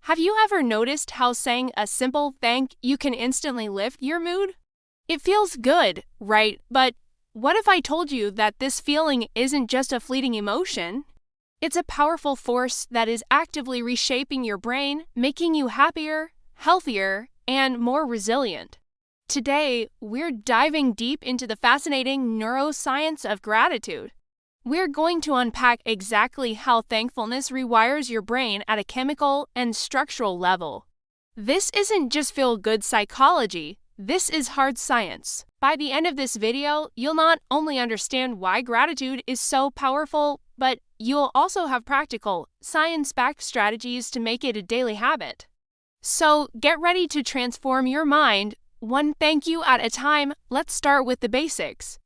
Have you ever noticed how saying a simple thank you can instantly lift your mood? It feels good, right? But what if I told you that this feeling isn't just a fleeting emotion? It's a powerful force that is actively reshaping your brain, making you happier, healthier, and more resilient. Today, we're diving deep into the fascinating neuroscience of gratitude. We're going to unpack exactly how thankfulness rewires your brain at a chemical and structural level. This isn't just feel-good psychology, this is hard science. By the end of this video, you'll not only understand why gratitude is so powerful, but you'll also have practical, science-backed strategies to make it a daily habit. So get ready to transform your mind, one thank you at a time. Let's start with the basics.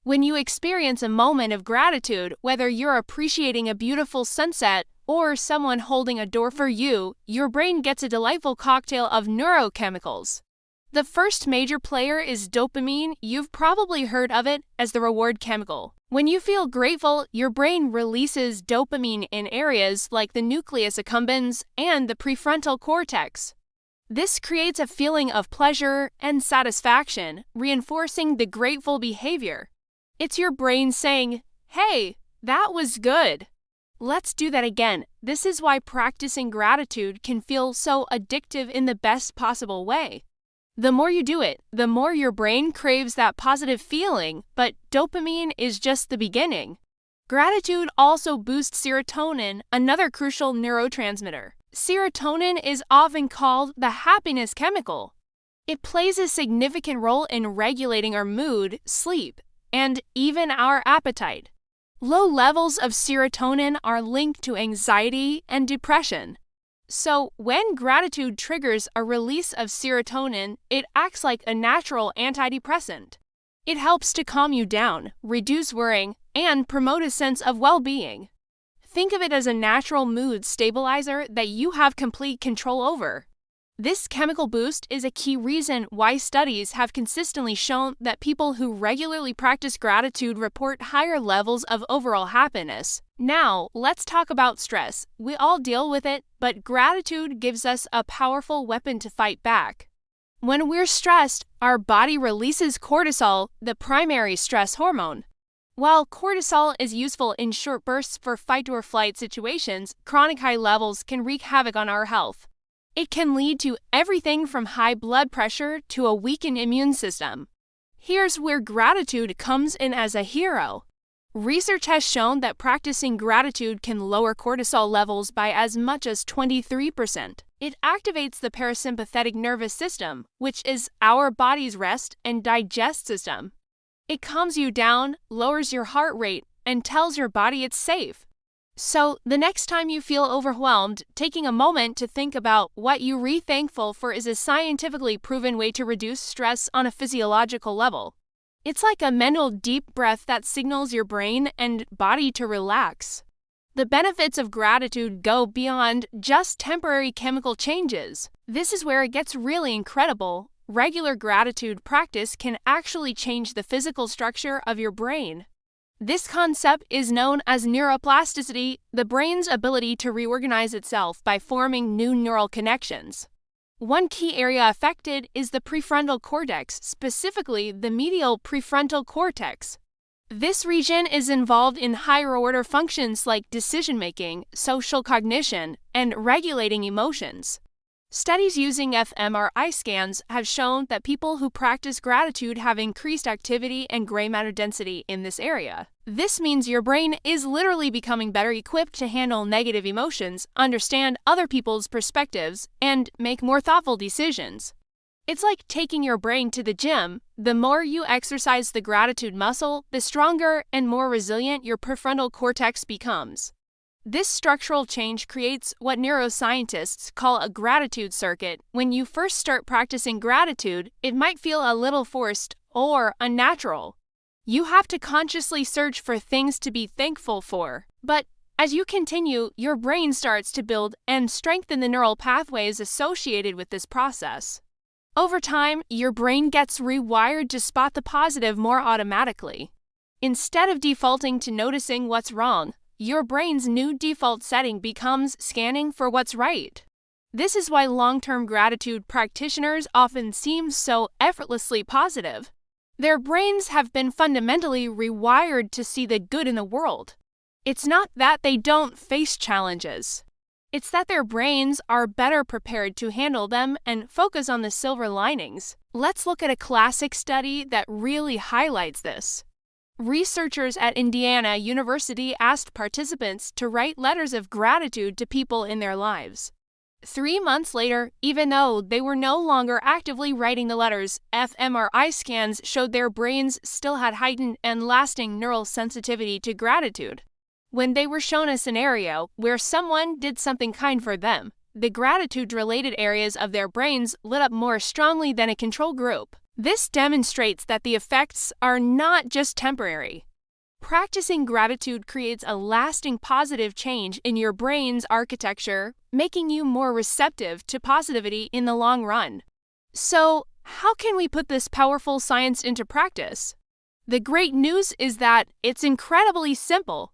When you experience a moment of gratitude, whether you're appreciating a beautiful sunset or someone holding a door for you, your brain gets a delightful cocktail of neurochemicals. The first major player is dopamine. You've probably heard of it as the reward chemical. When you feel grateful, your brain releases dopamine in areas like the nucleus accumbens and the prefrontal cortex. This creates a feeling of pleasure and satisfaction, reinforcing the grateful behavior. It's your brain saying, "Hey, that was good. Let's do that again." This is why practicing gratitude can feel so addictive in the best possible way. The more you do it, the more your brain craves that positive feeling, but dopamine is just the beginning. Gratitude also boosts serotonin, another crucial neurotransmitter. Serotonin is often called the happiness chemical. It plays a significant role in regulating our mood, sleep, and even our appetite. Low levels of serotonin are linked to anxiety and depression. So, when gratitude triggers a release of serotonin, it acts like a natural antidepressant. It helps to calm you down, reduce worrying, and promote a sense of well-being. Think of it as a natural mood stabilizer that you have complete control over. This chemical boost is a key reason why studies have consistently shown that people who regularly practice gratitude report higher levels of overall happiness. Now, let's talk about stress. We all deal with it, but gratitude gives us a powerful weapon to fight back. When we're stressed, our body releases cortisol, the primary stress hormone. While cortisol is useful in short bursts for fight-or-flight situations, chronic high levels can wreak havoc on our health. It can lead to everything from high blood pressure to a weakened immune system. Here's where gratitude comes in as a hero. Research has shown that practicing gratitude can lower cortisol levels by as much as 23%. It activates the parasympathetic nervous system, which is our body's rest and digest system. It calms you down, lowers your heart rate, and tells your body it's safe. So, the next time you feel overwhelmed, taking a moment to think about what you're thankful for is a scientifically proven way to reduce stress on a physiological level. It's like a mental deep breath that signals your brain and body to relax. The benefits of gratitude go beyond just temporary chemical changes. This is where it gets really incredible. Regular gratitude practice can actually change the physical structure of your brain. This concept is known as neuroplasticity, the brain's ability to reorganize itself by forming new neural connections. One key area affected is the prefrontal cortex, specifically the medial prefrontal cortex. This region is involved in higher-order functions like decision-making, social cognition, and regulating emotions. Studies using fMRI scans have shown that people who practice gratitude have increased activity and gray matter density in this area. This means your brain is literally becoming better equipped to handle negative emotions, understand other people's perspectives, and make more thoughtful decisions. It's like taking your brain to the gym. The more you exercise the gratitude muscle, the stronger and more resilient your prefrontal cortex becomes. This structural change creates what neuroscientists call a gratitude circuit. When you first start practicing gratitude, it might feel a little forced or unnatural. You have to consciously search for things to be thankful for. But as you continue, your brain starts to build and strengthen the neural pathways associated with this process. Over time, your brain gets rewired to spot the positive more automatically. Instead of defaulting to noticing what's wrong, your brain's new default setting becomes scanning for what's right. This is why long-term gratitude practitioners often seem so effortlessly positive. Their brains have been fundamentally rewired to see the good in the world. It's not that they don't face challenges. It's that their brains are better prepared to handle them and focus on the silver linings. Let's look at a classic study that really highlights this. Researchers at Indiana University asked participants to write letters of gratitude to people in their lives. 3 months later, even though they were no longer actively writing the letters, fMRI scans showed their brains still had heightened and lasting neural sensitivity to gratitude. When they were shown a scenario where someone did something kind for them, the gratitude-related areas of their brains lit up more strongly than a control group. This demonstrates that the effects are not just temporary. Practicing gratitude creates a lasting positive change in your brain's architecture, making you more receptive to positivity in the long run. So, how can we put this powerful science into practice? The great news is that it's incredibly simple.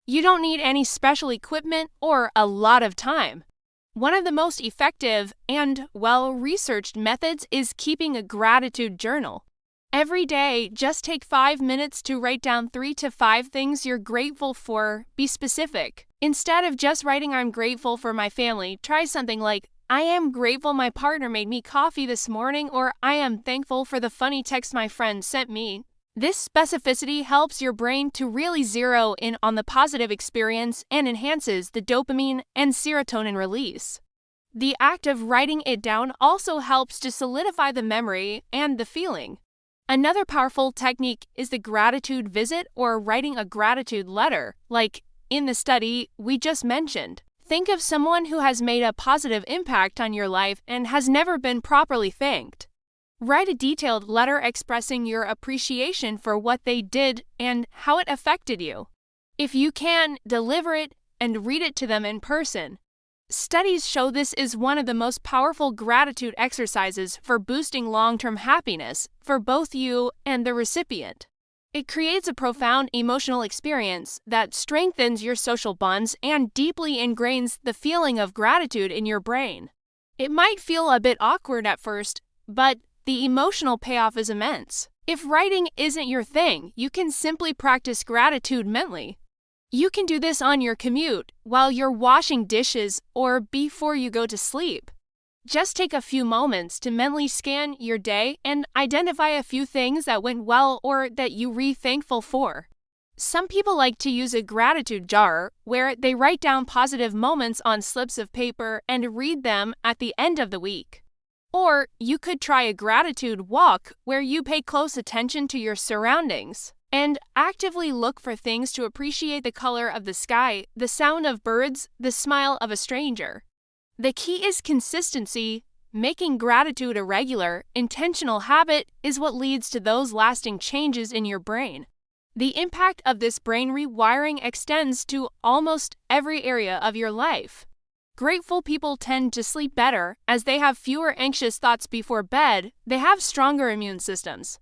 You don't need any special equipment or a lot of time. One of the most effective and well-researched methods is keeping a gratitude journal. Every day, just take 5 minutes to write down 3 to 5 things you're grateful for. Be specific. Instead of just writing "I'm grateful for my family," try something like, "I am grateful my partner made me coffee this morning," or "I am thankful for the funny text my friend sent me." This specificity helps your brain to really zero in on the positive experience and enhances the dopamine and serotonin release. The act of writing it down also helps to solidify the memory and the feeling. Another powerful technique is the gratitude visit or writing a gratitude letter, like in the study we just mentioned. Think of someone who has made a positive impact on your life and has never been properly thanked. Write a detailed letter expressing your appreciation for what they did and how it affected you. If you can, deliver it and read it to them in person. Studies show this is one of the most powerful gratitude exercises for boosting long-term happiness for both you and the recipient. It creates a profound emotional experience that strengthens your social bonds and deeply ingrains the feeling of gratitude in your brain. It might feel a bit awkward at first, but the emotional payoff is immense. If writing isn't your thing, you can simply practice gratitude mentally. You can do this on your commute, while you're washing dishes, or before you go to sleep. Just take a few moments to mentally scan your day and identify a few things that went well or that you're thankful for. Some people like to use a gratitude jar, where they write down positive moments on slips of paper and read them at the end of the week. Or you could try a gratitude walk, where you pay close attention to your surroundings and actively look for things to appreciate: the color of the sky, the sound of birds, the smile of a stranger. The key is consistency. Making gratitude a regular, intentional habit is what leads to those lasting changes in your brain. The impact of this brain rewiring extends to almost every area of your life. Grateful people tend to sleep better, as they have fewer anxious thoughts before bed. They have stronger immune systems.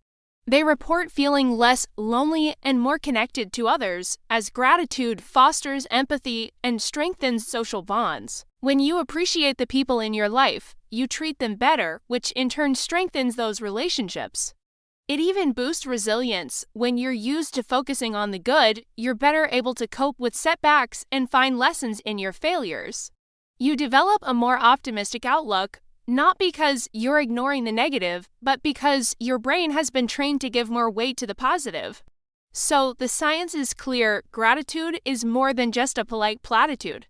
They report feeling less lonely and more connected to others, as gratitude fosters empathy and strengthens social bonds. When you appreciate the people in your life, you treat them better, which in turn strengthens those relationships. It even boosts resilience. When you're used to focusing on the good, you're better able to cope with setbacks and find lessons in your failures. You develop a more optimistic outlook, not because you're ignoring the negative, but because your brain has been trained to give more weight to the positive. So the science is clear: gratitude is more than just a polite platitude.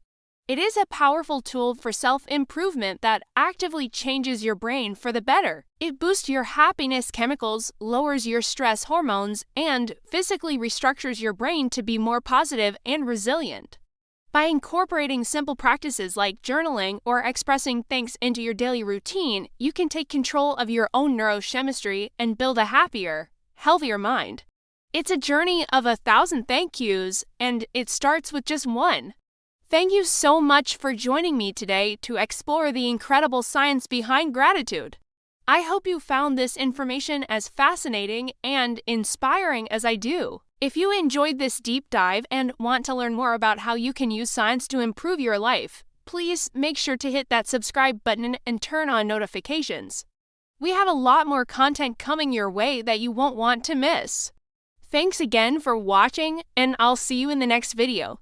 It is a powerful tool for self-improvement that actively changes your brain for the better. It boosts your happiness chemicals, lowers your stress hormones, and physically restructures your brain to be more positive and resilient. By incorporating simple practices like journaling or expressing thanks into your daily routine, you can take control of your own neurochemistry and build a happier, healthier mind. It's a journey of 1,000 thank yous, and it starts with just one. Thank you so much for joining me today to explore the incredible science behind gratitude. I hope you found this information as fascinating and inspiring as I do. If you enjoyed this deep dive and want to learn more about how you can use science to improve your life, please make sure to hit that subscribe button and turn on notifications. We have a lot more content coming your way that you won't want to miss. Thanks again for watching, and I'll see you in the next video.